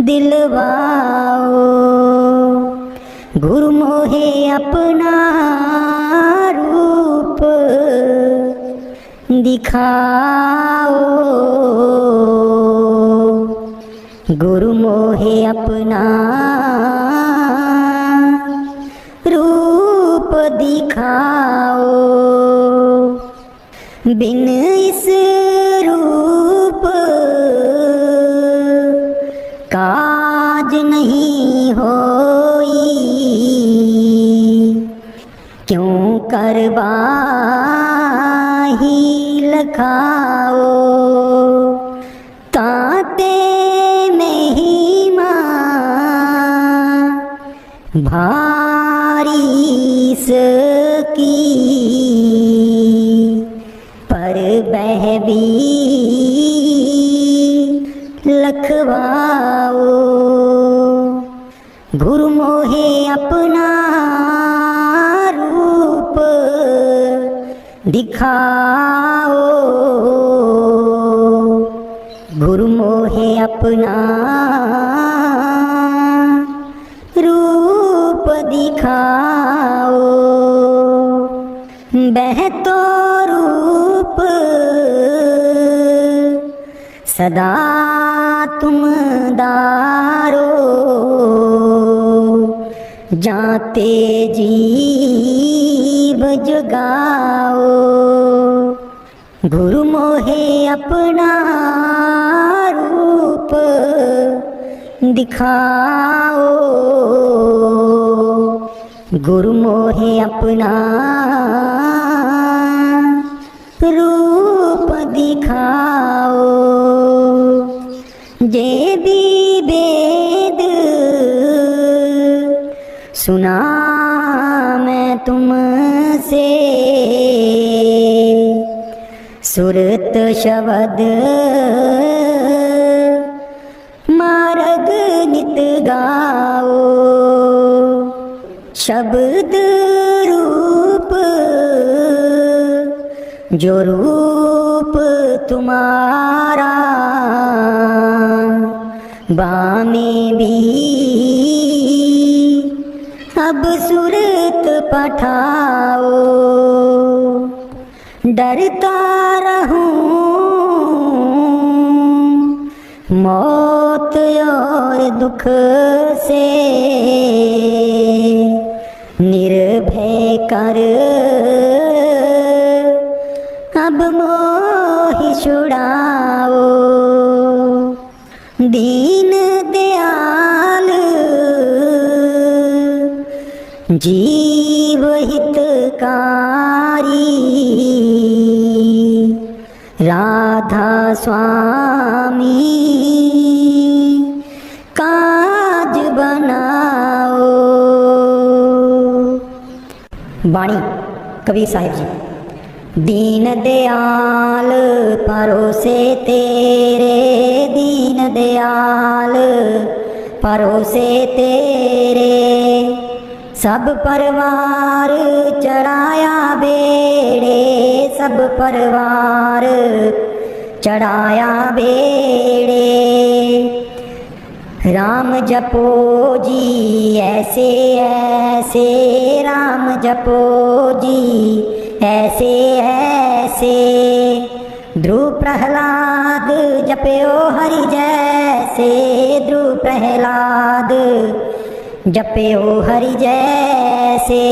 दिलवाओ। गुरु मोहे अपना रूप दिखाओ, गुरु मोहे अपना रूप दिखाओ। बिन इस रूप काज नहीं होई, क्यों करवाही लखाओ। ताते महिमा भारी सकी, पर बह भी लखवाओ। गुरु मोहे अपना रूप दिखाओ, गुरु मोहे अपना रूप दिखाओ। बह तो रूप सदा तुम दारो, जाते जीव जगाओ। गुरु मोहे अपना रूप दिखाओ, गुरु मोहे अपना रूप दिखाओ। जे भी वेद सुना मैं तुमसे, सुरत शब्द मार्ग नित गाओ। शब्द रूप जो रूप तुम्हारा, बामे भी अब सुरत पठाओ। डरता रहूं मौत और दुख से, निर्भय कर अब मोहि छुड़ाओ। दीन दयाल जीव हितकारी, राधा स्वामी काज बनाओ। बाणी कबीर साहिब जी। दीन दयाल परोसे तेरे, दीन दयाल परोसे तेरे, सब परिवार चढ़ाया बेड़े, सब परिवार चढ़ाया बेड़े। राम जपो जी ऐसे ऐसे, राम जपो जी ऐसे ऐसे। ध्रुव प्रहलाद जपयो हरि जैसे, ध्रुव प्रहलाद जपयो हरि जैसे।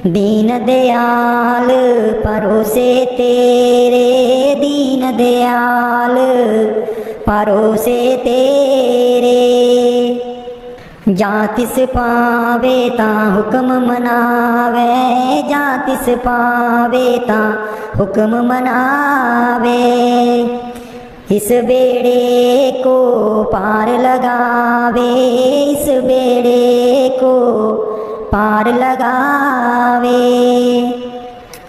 दीन दयाल परोसे तेरे, दीन दयाल परोसे तेरे। जा तिस पावे ता हुक्म मनावे, जा तिस पावे ता हुक्म मनावे। इस बेड़े को पार लगावे, इस बेड़े को पार लगावे।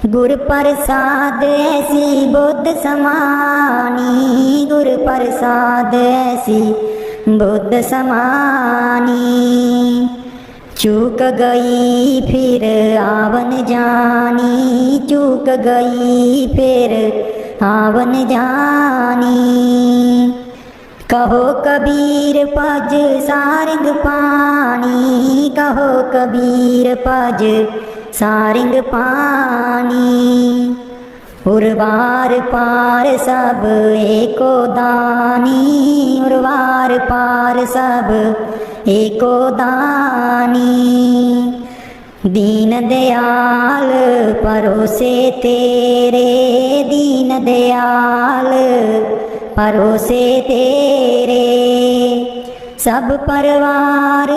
गुर प्रसाद ऐसी बुद्ध समानी, गुर प्रसाद ऐसी बुद्ध समानी। चूक गई फिर आवन जानी, चूक गई फिर आवन जानी। कहो कबीर पज सारंग पानी, कहो कबीर पज सारंग पानी। उर्वार पार सब एको दानी, उर्वार पार सब एको दानी। दीन दयाल परोसे तेरे, दीन दयाल परोसे तेरे। सब परिवार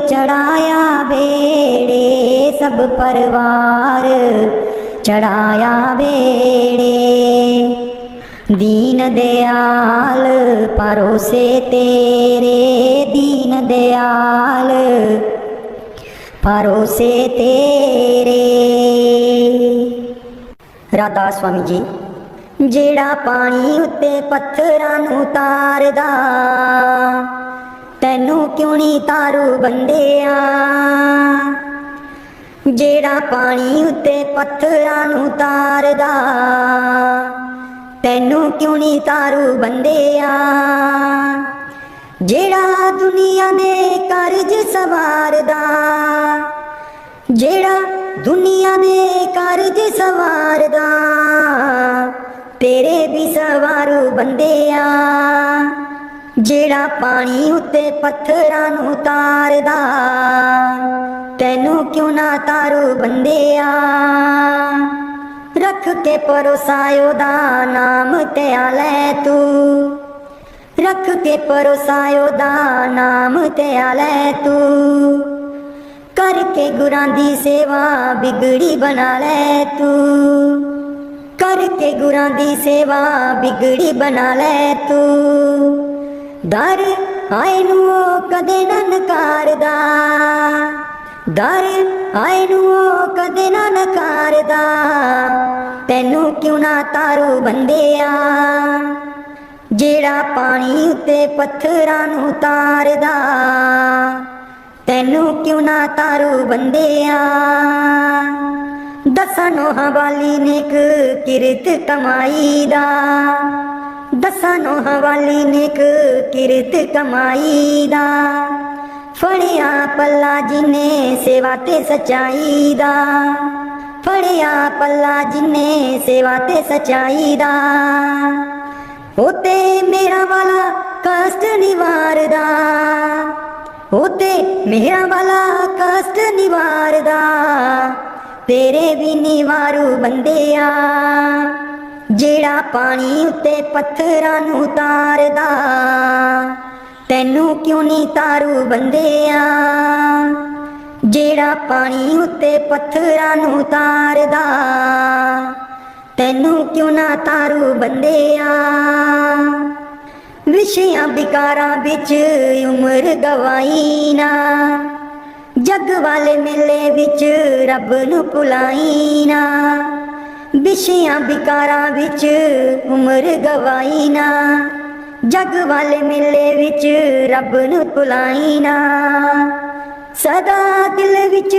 चढ़ाया बेड़े, सब परिवार चढ़ाया बेड़े। दीन दयाल परोसे तेरे, दीन दयाल परोसे तेरे। राधा स्वामी जी। जेड़ा पानी उत्ते पत्थरां नूं तारदा, तैनू क्यों नहीं तारू बंदिया। जेड़ा पानी उत्ते पत्थरां नूं तारदा, तैनू क्यों नहीं तारू बंदिया। जेड़ा दुनिया दे कर्ज सवारदा, जेड़ा दुनिया दे कर्ज सवारदा, तेरे भी सवारू बंदिया। जेड़ा पानी उत्ते पत्थरां नूं तारदा, तैनू क्यों ना तारू बंदिया। रख के परोसायो दा नाम ते आलै तू, रख के परोसायो दा नाम ते आलै तू। करके गुरां दी सेवा बिगड़ी बना लै तू, करके गुरां दी सेवा बिगड़ी बना लै तू। दर आए नू कदे ना नकारदा, दर आए नू कदे ना नकारदा, तैनू क्यों ना तारू बंदिया। जेड़ा पानी उत्ते पत्थरां नूं तारदा, तैनू क्यों ना तारू बंदिया। दसां नोहां वाली नेक किरत कमाई दा, दसां नोहां वाली नेक किरत कमाई दा। फड़िया पल्ला जिन्ने सेवा ते सच्चाई दा, फड़िया पल्ला जिन्ने सेवा ते सच्चाई दा। ओते मेरा वाला कष्ट निवारदा, होते मेरा वाला कष्ट निवारदा तेरे भी निवारू बंदिया जेड़ा पानी उत्ते पत्थरां नूं तारदा तैनू क्यों नहीं तारू बंदिया जेड़ा पानी उत्ते पत्थरां नूं तारदा तैनू क्यों ना तारू बंदिया विषयां विकारां विच उम्र गवाई ना जग वाले मेले विच रब नूं भुलाई ना विषयां विकारां विच उम्र गवाई ना जग वाले मेले विच रब नूं भुलाई ना सदा दिल विच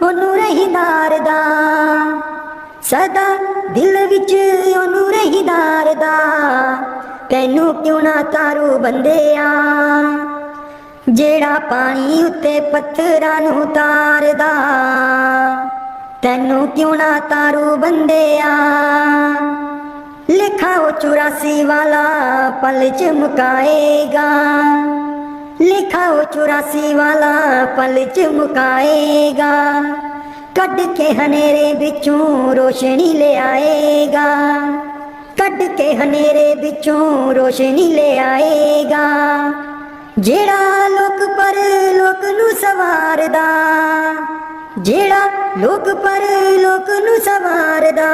ओनू रहीदारदा सदा दिल विच ओनू रहीदारदा तैनू क्यों ना तारू बंदिया जेड़ा पानी उत्ते पत्थरां नूं तारदा तैनू क्यों ना तारू बंदिया लेखा वो 84 वाला पल च मुकाएगा लेखा वो 84 वाला पल च मुकाएगा कड के हनेरे बिचों रोशनी ले आएगा कड के हनेरे बिचों रोशनी ले आएगा जेड़ा लोक पर लोक नूं सवारदा जेड़ा लोक पर लोक नूं सवारदा